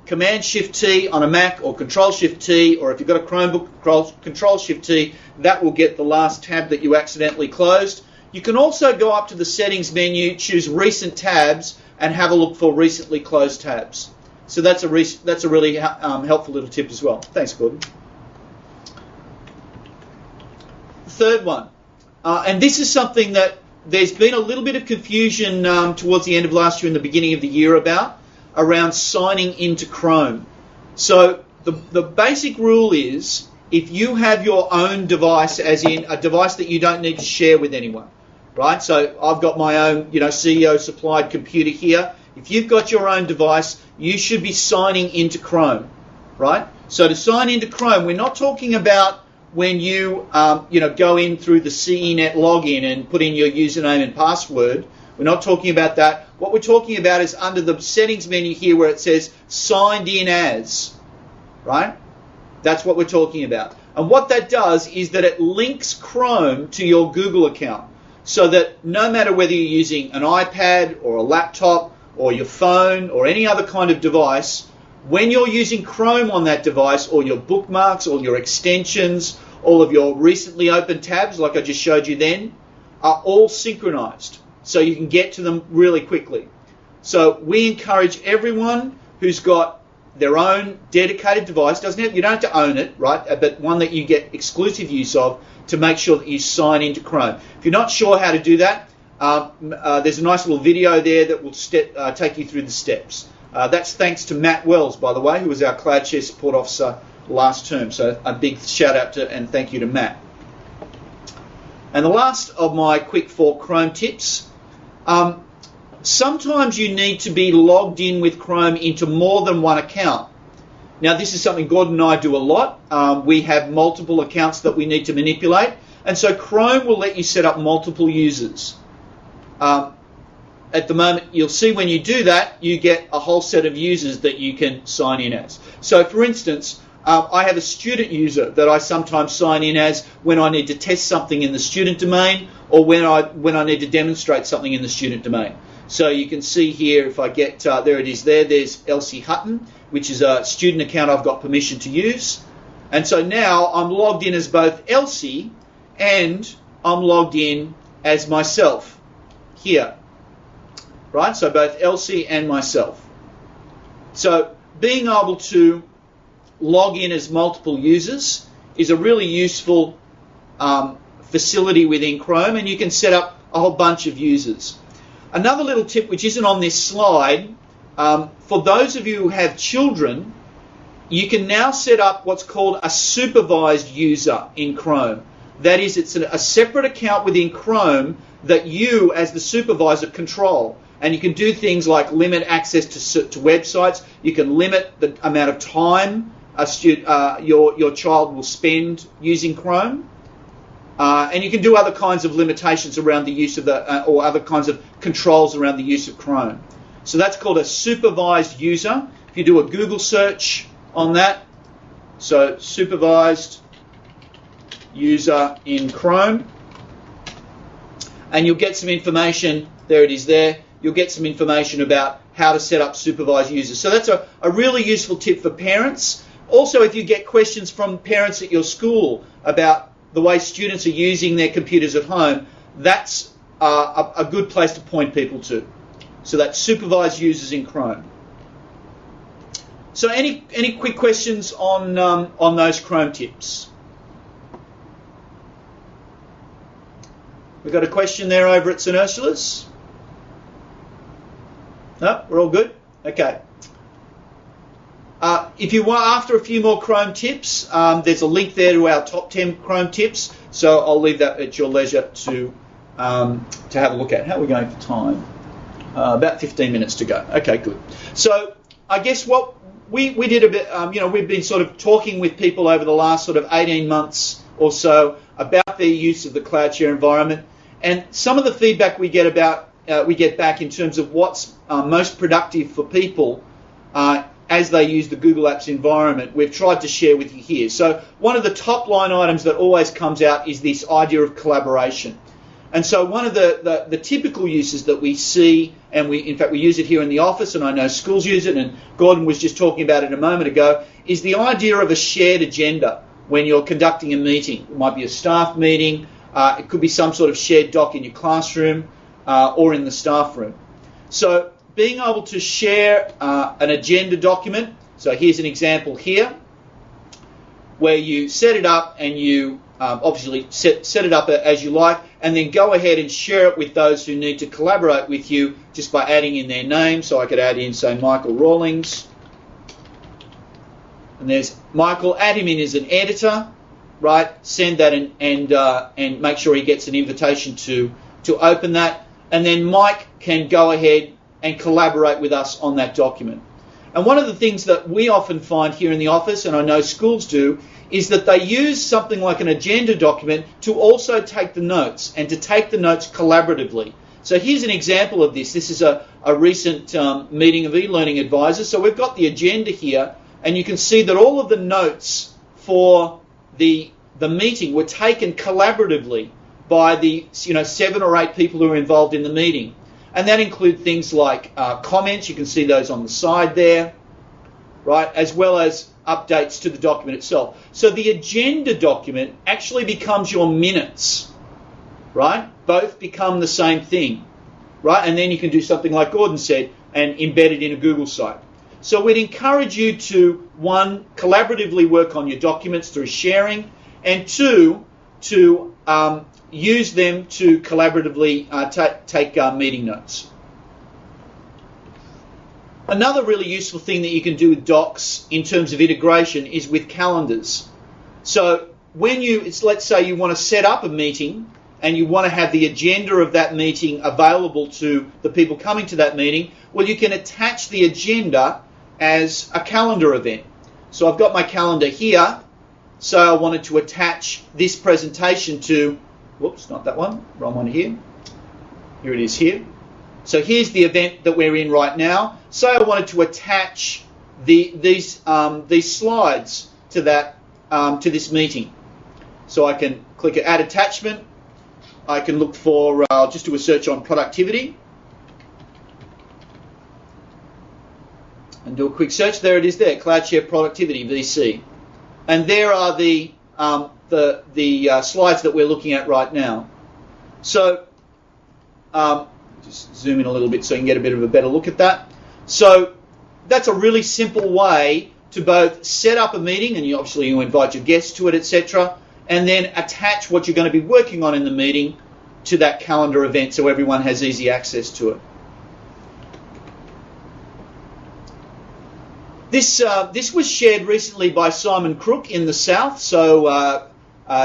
Command-Shift-T on a Mac or Control-Shift-T, or if you've got a Chromebook, Control-Shift-T, that will get the last tab that you accidentally closed. You can also go up to the Settings menu, choose Recent Tabs, and have a look for recently closed tabs. So that's a really helpful little tip as well. Thanks, Gordon. Third one, and this is something that there's been a little bit of confusion towards the end of last year and the beginning of the year about, around signing into Chrome. So the basic rule is if you have your own device, as in a device that you don't need to share with anyone, right? So I've got my own, CEO supplied computer here. If you've got your own device, you should be signing into Chrome, right? So to sign into Chrome, we're not talking about when you go in through the CENET login and put in your username and password. We're not talking about that. What we're talking about is under the settings menu here where it says signed in as, right? That's what we're talking about. And what that does is that it links Chrome to your Google account so that no matter whether you're using an iPad or a laptop or your phone or any other kind of device, when you're using Chrome on that device, or your bookmarks, or your extensions, all of your recently opened tabs, like I just showed you then, are all synchronized. So you can get to them really quickly. So we encourage everyone who's got their own dedicated device, you don't have to own it, right? But one that you get exclusive use of, to make sure that you sign into Chrome. If you're not sure how to do that, there's a nice little video there that will take you through the steps. That's thanks to Matt Wells, by the way, who was our CloudShare Support Officer last term. So a big shout out to and thank you to Matt. And the last of my quick 4 Chrome tips. Sometimes you need to be logged in with Chrome into more than one account. Now this is something Gordon and I do a lot. We have multiple accounts that we need to manipulate. And so Chrome will let you set up multiple users. At the moment, you'll see when you do that, you get a whole set of users that you can sign in as. So, for instance, I have a student user that I sometimes sign in as when I need to test something in the student domain, or when I need to demonstrate something in the student domain. So you can see here, if I get, there it is there, there's Elsie Hutton, which is a student account I've got permission to use. And so now I'm logged in as both Elsie and I'm logged in as myself here. Right, so both Elsie and myself. So being able to log in as multiple users is a really useful facility within Chrome, and you can set up a whole bunch of users. Another little tip which isn't on this slide, for those of you who have children, you can now set up what's called a supervised user in Chrome. That is, it's a separate account within Chrome that you as the supervisor control. And you can do things like limit access to websites. You can limit the amount of time your child will spend using Chrome. And you can do other kinds of limitations around the use of or other kinds of controls around the use of Chrome. So that's called a supervised user. If you do a Google search on that, so supervised user in Chrome, and you'll get some information, there it is there, you'll get some information about how to set up supervised users. So that's a really useful tip for parents. Also, if you get questions from parents at your school about the way students are using their computers at home, that's a good place to point people to. So that's supervised users in Chrome. So any quick questions on those Chrome tips? We've got a question there over at St Ursula's. No, we're all good? Okay. If you want, after a few more Chrome tips, there's a link there to our top 10 Chrome tips, so I'll leave that at your leisure to have a look at. How are we going for time? About 15 minutes to go. Okay, good. So I guess what we did a bit, we've been sort of talking with people over the last sort of 18 months or so about their use of the CloudShare environment, and some of the feedback we get back in terms of what's most productive for people as they use the Google Apps environment, we've tried to share with you here. So one of the top line items that always comes out is this idea of collaboration. And so one of the typical uses that we see, and in fact we use it here in the office, and I know schools use it, and Gordon was just talking about it a moment ago, is the idea of a shared agenda when you're conducting a meeting. It might be a staff meeting, it could be some sort of shared doc in your classroom or in the staff room. So being able to share an agenda document, so here's an example here, where you set it up and you obviously set it up as you like, and then go ahead and share it with those who need to collaborate with you just by adding in their name. So I could add in, say, Michael Rawlings. And there's Michael. Add him in as an editor, right? Send that and make sure he gets an invitation to open that. And then Mike can go ahead and collaborate with us on that document. And one of the things that we often find here in the office, and I know schools do, is that they use something like an agenda document to also take the notes, and to take the notes collaboratively. So here's an example of this. This is a recent meeting of eLearning advisors. So we've got the agenda here, and you can see that all of the notes for the meeting were taken collaboratively by the 7 or 8 people who are involved in the meeting. And that include things like comments, you can see those on the side there, right, as well as updates to the document itself. So the agenda document actually becomes your minutes, right? Both become the same thing, right? And then you can do something like Gordon said and embed it in a Google site. So we'd encourage you to, 1, collaboratively work on your documents through sharing, and 2, to use them to collaboratively take meeting notes. Another really useful thing that you can do with docs in terms of integration is with calendars. So when let's say you want to set up a meeting and you want to have the agenda of that meeting available to the people coming to that meeting, well, you can attach the agenda as a calendar event. So I've got my calendar here. So I wanted to attach this presentation to, whoops, not that one, wrong one here. Here it is here. So here's the event that we're in right now. So I wanted to attach these slides to that to this meeting. So I can click Add Attachment. I can look for, I'll just do a search on productivity. And do a quick search. There it is there, CloudShare Productivity VC. And there are the slides that we're looking at right now. So just zoom in a little bit so you can get a bit of a better look at that. So that's a really simple way to both set up a meeting, and you invite your guests to it, etc., and then attach what you're going to be working on in the meeting to that calendar event so everyone has easy access to it. This was shared recently by Simon Crook in the South. So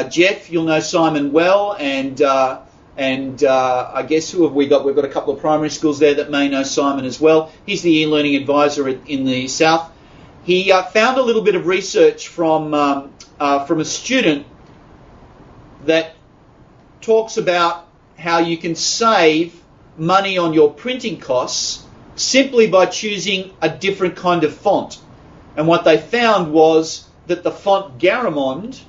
Jeff, you'll know Simon well, and I guess who have we got? We've got a couple of primary schools there that may know Simon as well. He's the eLearning advisor in the South. he found a little bit of research from a student that talks about how you can save money on your printing costs simply by choosing a different kind of font. And what they found was that the font Garamond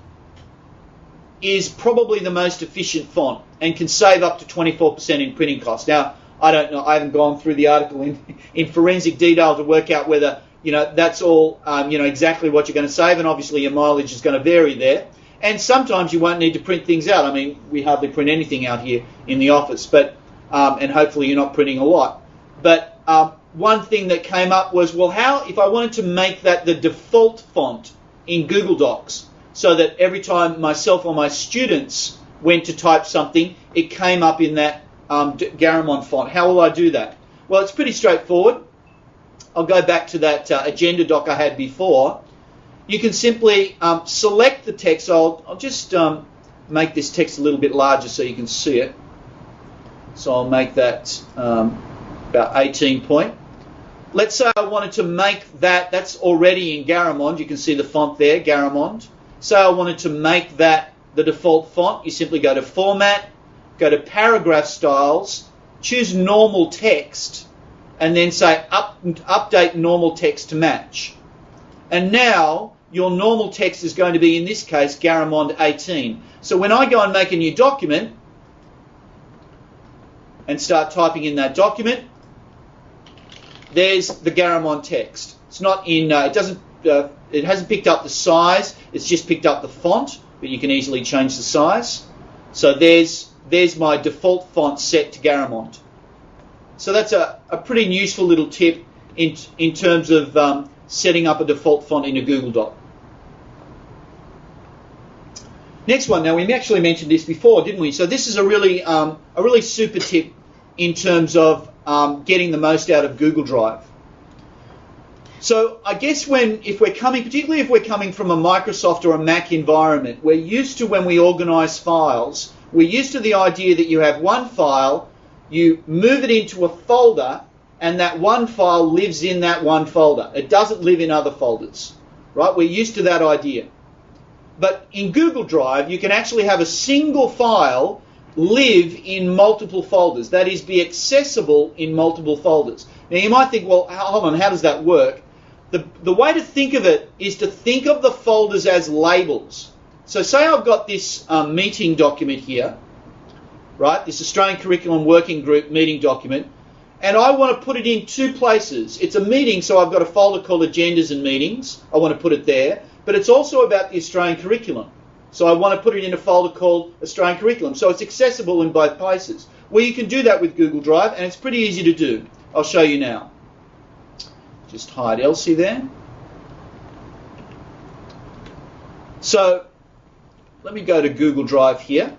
is probably the most efficient font and can save up to 24% in printing costs. Now, I don't know, I haven't gone through the article in forensic detail to work out whether, that's all, exactly what you're going to save, and obviously your mileage is going to vary there. And sometimes you won't need to print things out. I mean, we hardly print anything out here in the office, but and hopefully you're not printing a lot. But one thing that came up was, well, how if I wanted to make that the default font in Google Docs, so that every time myself or my students went to type something, it came up in that Garamond font. How will I do that? Well, it's pretty straightforward. I'll go back to that agenda doc I had before. You can simply select the text. I'll just make this text a little bit larger so you can see it. So I'll make that about 18 point. Let's say I wanted to make that's already in Garamond. You can see the font there, Garamond. Say I wanted to make that the default font. You simply go to Format, go to Paragraph Styles, choose Normal Text, and then say Update Normal Text to match. And now your normal text is going to be, in this case, Garamond 18. So when I go and make a new document and start typing in that document, there's the Garamond text. It's not in. It hasn't picked up the size. It's just picked up the font, but you can easily change the size. So there's my default font set to Garamond. So that's a pretty useful little tip in terms of setting up a default font in a Google Doc. Next one. Now, we actually mentioned this before, didn't we? So this is a really super tip in terms of getting the most out of Google Drive. So I guess particularly if we're coming from a Microsoft or a Mac environment, we're used to, when we organize files, we're used to the idea that you have one file, you move it into a folder, and that one file lives in that one folder. It doesn't live in other folders, right? We're used to that idea. But in Google Drive, you can actually have a single file live in multiple folders. That is, be accessible in multiple folders. Now, you might think, well, hold on, how does that work? The way to think of it is to think of the folders as labels. So say I've got this meeting document here, right? This Australian Curriculum Working Group meeting document, and I want to put it in two places. It's a meeting, so I've got a folder called Agendas and Meetings. I want to put it there, but it's also about the Australian curriculum. So I want to put it in a folder called Australian Curriculum, so it's accessible in both places. Well, you can do that with Google Drive, and it's pretty easy to do. I'll show you now. Just hide Elsie there. So let me go to Google Drive here.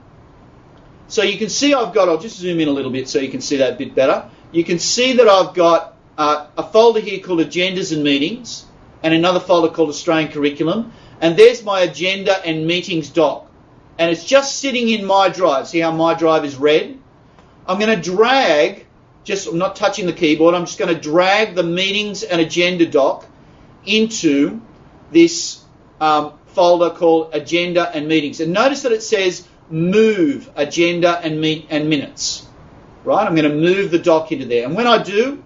So you can see I'll just zoom in a little bit so you can see that a bit better. You can see that I've got a folder here called Agendas and Meetings, and another folder called Australian Curriculum. And there's my Agenda and Meetings doc. And it's just sitting in my drive. See how my drive is red? I'm going to drag, I'm not touching the keyboard, I'm just going to drag the Meetings and Agenda doc into this folder called Agenda and Meetings. And notice that it says Move Agenda and Minutes. Right? I'm going to move the doc into there. And when I do,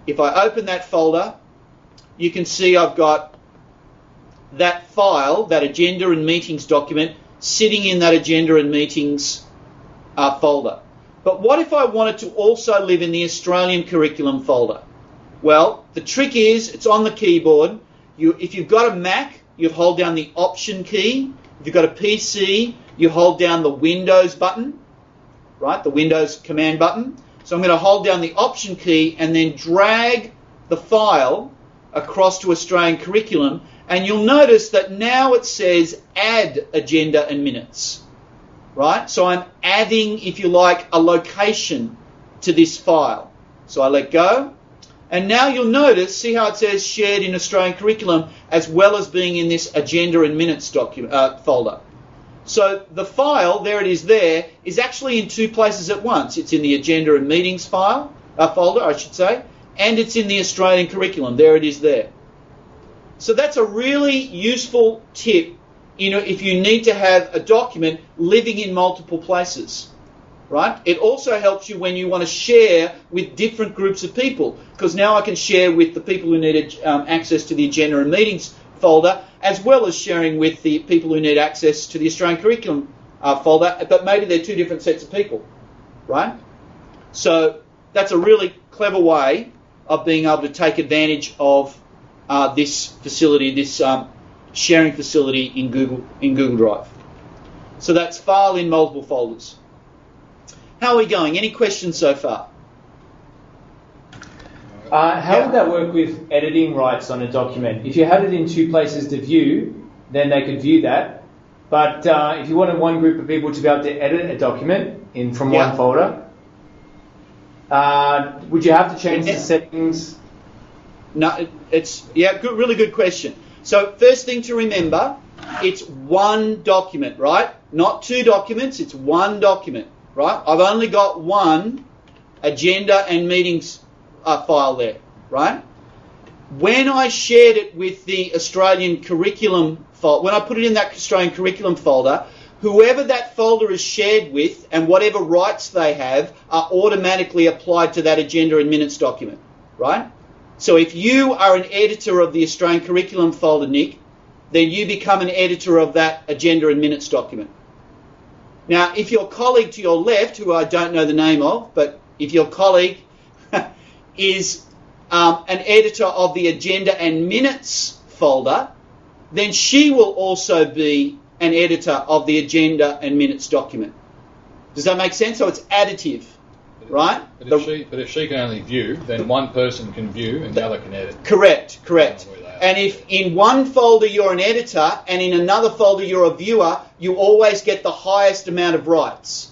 if I open that folder, you can see I've got that file, that Agenda and Meetings document, sitting in that Agenda and Meetings folder. But what if I wanted to also live in the Australian Curriculum folder? Well, the trick is, it's on the keyboard. If you've got a Mac, you hold down the Option key. If you've got a PC, you hold down the Windows button, right? The Windows command button. So I'm going to hold down the Option key and then drag the file across to Australian Curriculum, and you'll notice that now it says Add Agenda and Minutes, right? So I'm adding, if you like, a location to this file. So I let go, and now you'll notice, see how it says Shared in Australian Curriculum, as well as being in this Agenda and Minutes folder. So the file, there it is there, is actually in two places at once. It's in the Agenda and Meetings folder, I should say, and it's in the Australian Curriculum. There it is there. So that's a really useful tip, if you need to have a document living in multiple places, right? It also helps you when you want to share with different groups of people, because now I can share with the people who need access to the agenda and meetings folder, as well as sharing with the people who need access to the Australian curriculum folder, but maybe they're two different sets of people, right? So that's a really clever way of being able to take advantage of this facility, this sharing facility in Google Drive. So that's file in multiple folders. How are we going? Any questions so far? How would that work with editing rights on a document? If you had it in two places to view, then they could view that. But if you wanted one group of people to be able to edit a document from one folder, would you have to change the settings? No, good, really good question. So first thing to remember, it's one document, right? Not two documents, it's one document, right? I've only got one agenda and meetings file there, right? When I shared it with the Australian curriculum folder, when I put it in that Australian curriculum folder, whoever that folder is shared with and whatever rights they have are automatically applied to that agenda and minutes document, right? So if you are an editor of the Australian curriculum folder, Nick, then you become an editor of that agenda and minutes document. Now, if your colleague to your left, who I don't know the name of, but if your colleague is an editor of the agenda and minutes folder, then she will also be an editor of the agenda and minutes document. Does that make sense? So it's additive, right? But if she can only view, then one person can view and the other can edit. Correct. And if in one folder you're an editor and in another folder you're a viewer, you always get the highest amount of rights,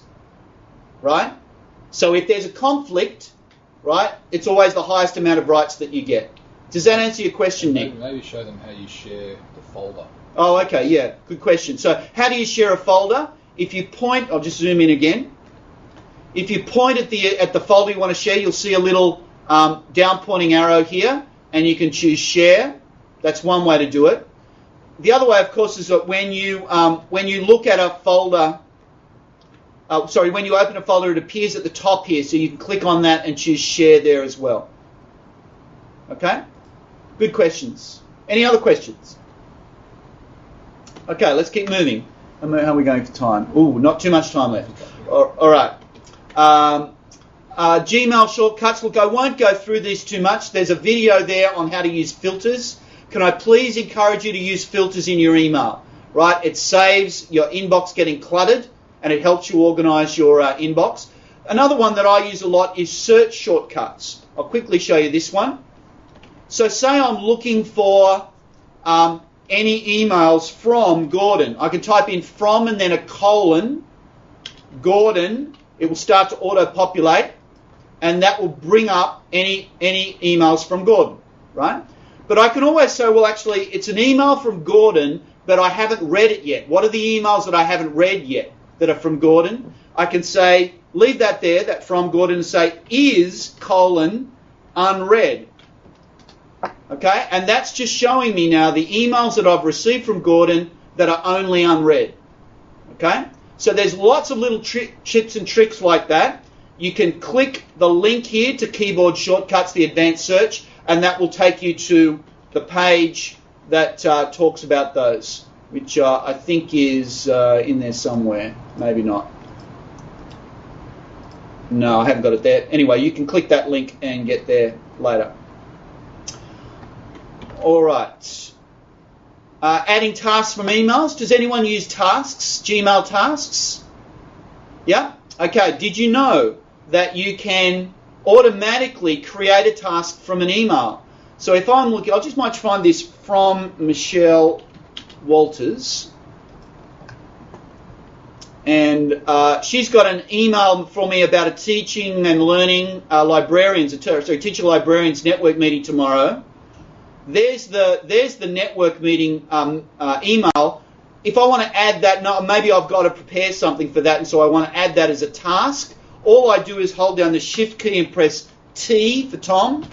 right? So if there's a conflict, right, it's always the highest amount of rights that you get. Does that answer your question, Nick? Maybe show them how you share the folder. Oh, okay, yeah, good question. So how do you share a folder? If you point, I'll just zoom in again. If you point at the folder you want to share, you'll see a little down pointing arrow here, and you can choose share. That's one way to do it. The other way, of course, is that when you look at a folder, when you open a folder, it appears at the top here, so you can click on that and choose share there as well. Okay? Good questions. Any other questions? Okay, let's keep moving. How are we going for time? Ooh, not too much time left. All right. Gmail shortcuts. Look, I won't go through these too much. There's a video there on how to use filters. Can I please encourage you to use filters in your email? Right? It saves your inbox getting cluttered, and it helps you organize your inbox. Another one that I use a lot is search shortcuts. I'll quickly show you this one. So say I'm looking for any emails from Gordon. I can type in from and then a colon, Gordon. It will start to auto-populate, and that will bring up any emails from Gordon, right? But I can always say, well, actually, it's an email from Gordon, but I haven't read it yet. What are the emails that I haven't read yet that are from Gordon? I can say, leave that there, that from Gordon, and say, is, colon, unread. Okay? And that's just showing me now the emails that I've received from Gordon that are only unread. Okay? So there's lots of little tips and tricks like that. You can click the link here to Keyboard Shortcuts, the advanced search, and that will take you to the page that talks about those, which I think is in there somewhere. Maybe not. No, I haven't got it there. Anyway, you can click that link and get there later. All right. Adding tasks from emails. Does anyone use tasks, Gmail tasks? Yeah? Okay, did you know that you can automatically create a task from an email? So if I'm looking, I just might find this from Michelle Walters. And she's got an email for me about a teaching and learning teacher librarians network meeting tomorrow. There's the network meeting email. If I want to add that, maybe I've got to prepare something for that, and so I want to add that as a task. All I do is hold down the Shift key and press T for Tom,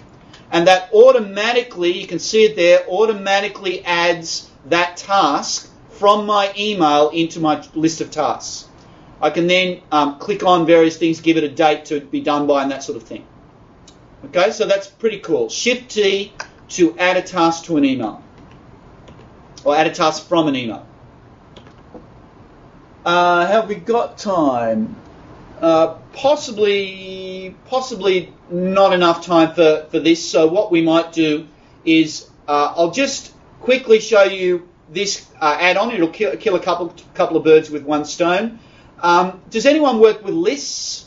and that automatically, you can see it there, automatically adds that task from my email into my list of tasks. I can then click on various things, give it a date to be done by, and that sort of thing. Okay, so that's pretty cool. Shift-T to add a task to an email, or add a task from an email. Have we got time? Possibly not enough time for this. So what we might do is I'll just quickly show you this add-on. It'll kill a couple of birds with one stone. Does anyone work with lists?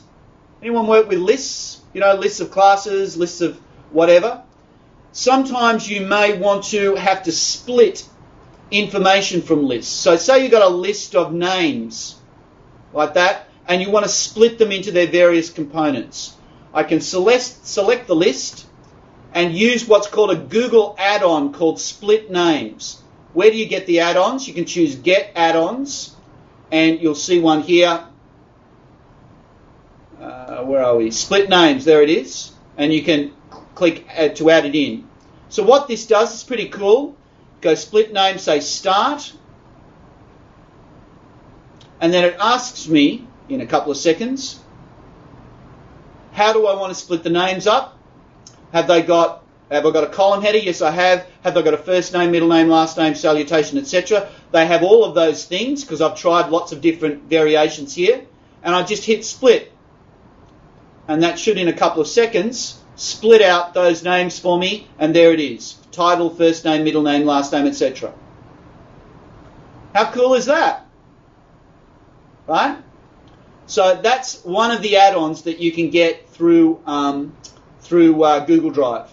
Anyone work with lists? You know, lists of classes, lists of whatever. Sometimes you may want to have to split information from lists. So say you've got a list of names like that, and you want to split them into their various components. I can select the list and use what's called a Google add-on called Split Names. Where do you get the add-ons? You can choose Get Add-ons, and you'll see one here. Where are we? Split Names, there it is. And you can click to add it in. So what this does is pretty cool. Go Split Name, say Start. And then it asks me, in a couple of seconds, how do I want to split the names up? Have I got a column header? Yes, I have. Have I got a first name, middle name, last name, salutation, etc.? They have all of those things because I've tried lots of different variations here. And I just hit split. And that should, in a couple of seconds, split out those names for me. And there it is. Title, first name, middle name, last name, etc. How cool is that? Right? So that's one of the add-ons that you can get through Google Drive.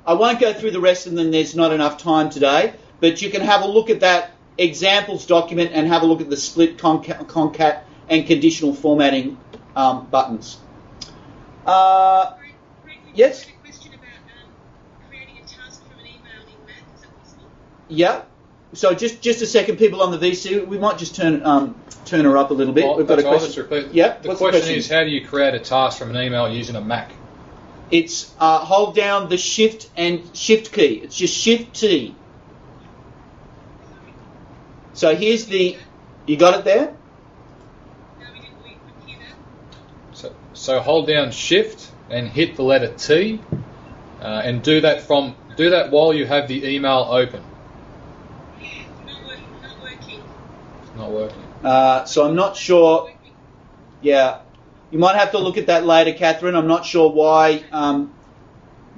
I won't go through the rest of them, there's not enough time today, but you can have a look at that examples document and have a look at the split, concat, and conditional formatting buttons. Yes? I had a question about creating a task from an email in Mac. Is that possible? Yeah. So just a second, people on the VC, we might just turn her up a little bit. We've got a question. Yeah. The question is, how do you create a task from an email using a Mac? It's hold down the Shift and Shift key. It's just Shift-T. So here's the. You got it there? No, we couldn't hear that. So hold down Shift and hit the letter T, and do that while you have the email open. Not working. So I'm not sure. Yeah, you might have to look at that later, Catherine. I'm not sure why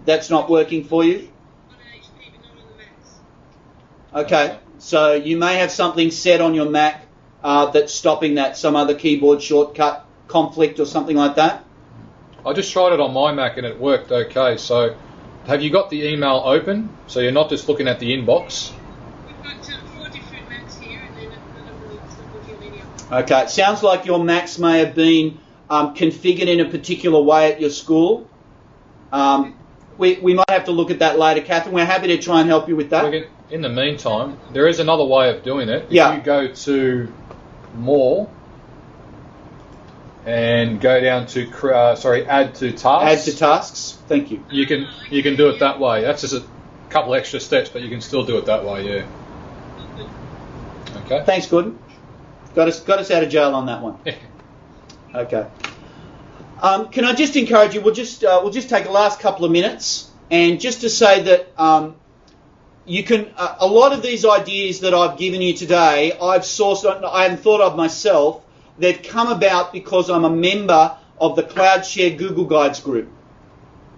that's not working for you. On an HP, but not on the Macs. Okay, so you may have something set on your Mac that's stopping that. Some other keyboard shortcut conflict or something like that. I just tried it on my Mac and it worked okay. So, have you got the email open? So you're not just looking at the inbox. We've got 4 different Macs here, and then a number of multimedia. Okay, it sounds like your Macs may have been configured in a particular way at your school. We might have to look at that later, Catherine. We're happy to try and help you with that. In the meantime, there is another way of doing it. If you go to More and go down to Add to Tasks. Add to Tasks. Thank you. You can do it that way. That's just a couple extra steps, but you can still do it that way. Yeah. Okay. Thanks, Gordon. Got us out of jail on that one. Okay. Can I just encourage you? We'll just take the last couple of minutes, and just to say that you can. A lot of these ideas that I've given you today, I haven't thought of myself. They've come about because I'm a member of the CloudShare Google Guides group.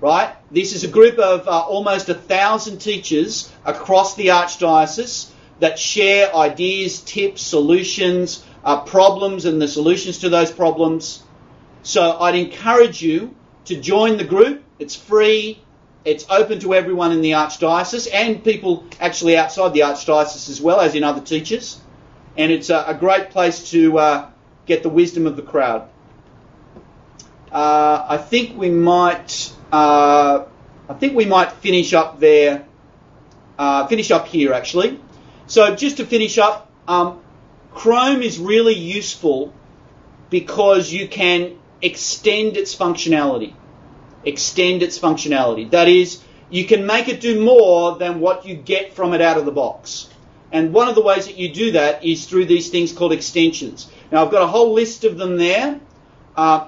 Right? This is a group of almost 1,000 teachers across the Archdiocese that share ideas, tips, solutions, problems, and the solutions to those problems. So I'd encourage you to join the group. It's free. It's open to everyone in the Archdiocese and people actually outside the Archdiocese as well, as in other teachers. And it's a great place to get the wisdom of the crowd. I think we might finish up there. Finish up here actually. So just to finish up, Chrome is really useful because you can extend its functionality. extend its functionality. That is, you can make it do more than what you get from it out of the box. And one of the ways that you do that is through these things called extensions. Now, I've got a whole list of them there.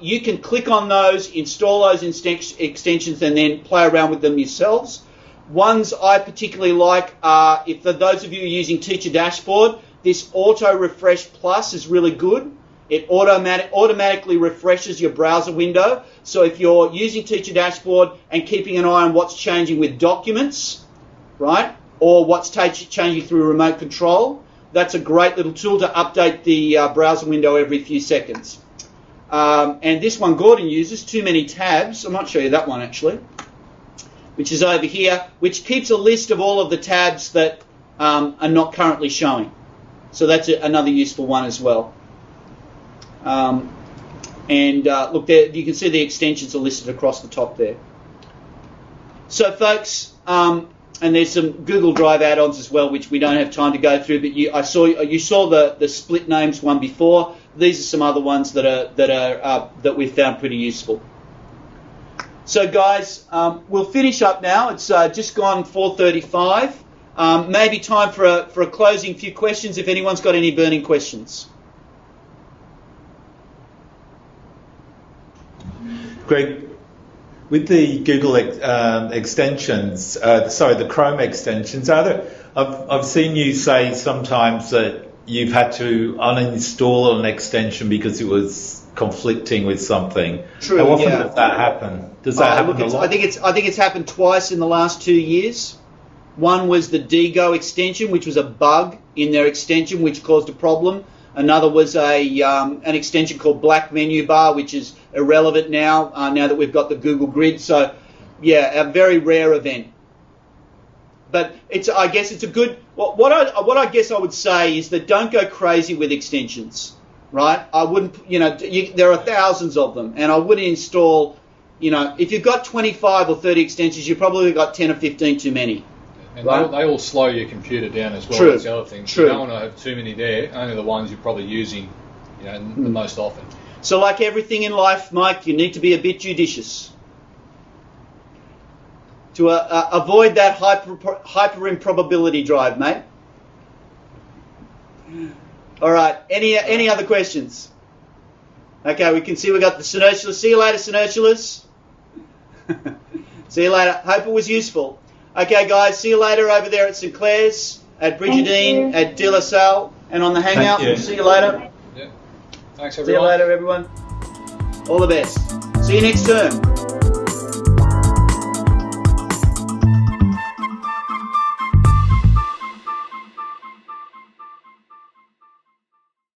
You can click on those, install those extensions, and then play around with them yourselves. Ones I particularly like are, if for those of you using Teacher Dashboard, this Auto Refresh Plus is really good. It automatically refreshes your browser window. So if you're using Teacher Dashboard and keeping an eye on what's changing with documents, right, or what's changing through remote control, that's a great little tool to update the browser window every few seconds. And this one Gordon uses, Too Many Tabs. I might show you that one actually, which is over here, which keeps a list of all of the tabs that are not currently showing. So that's another useful one as well. Look, there you can see the extensions are listed across the top there. So folks, and there's some Google Drive add-ons as well, which we don't have time to go through. But you saw the split names one before. These are some other ones that we found pretty useful. So guys, we'll finish up now. It's just gone 4:35. Maybe time for a closing few questions if anyone's got any burning questions. Greg, with the Google extensions, the Chrome extensions, I've seen you say sometimes that you've had to uninstall an extension because it was conflicting with something. True. How often yeah. does that happen? Does that happen a lot? I think it's happened twice in the last 2 years. One was the DGO extension, which was a bug in their extension, which caused a problem. Another was an extension called Black Menu Bar, which is irrelevant now that we've got the Google Grid. So, yeah, a very rare event. But I guess it's a good. What I guess I would say is that don't go crazy with extensions, right? I wouldn't. There are thousands of them, and I wouldn't install. If you've got 25 or 30 extensions, you've probably got 10 or 15 too many. And right? they all slow your computer down as well. True. That's the other thing. True. You don't want to have too many there. Only the ones you're probably using, the most often. So, like everything in life, Mike, you need to be a bit judicious to avoid that hyper improbability drive, mate. All right. Any other questions? Okay, we can see we got the Synertialists. See you later, Synertialists. See you later. Hope it was useful. Okay, guys, see you later over there at St Clair's, at Brigidine, at De La Salle, and on the Hangout. Thank you. See you later. Yeah. Thanks, See everyone. you later, everyone. All the best. See you next term.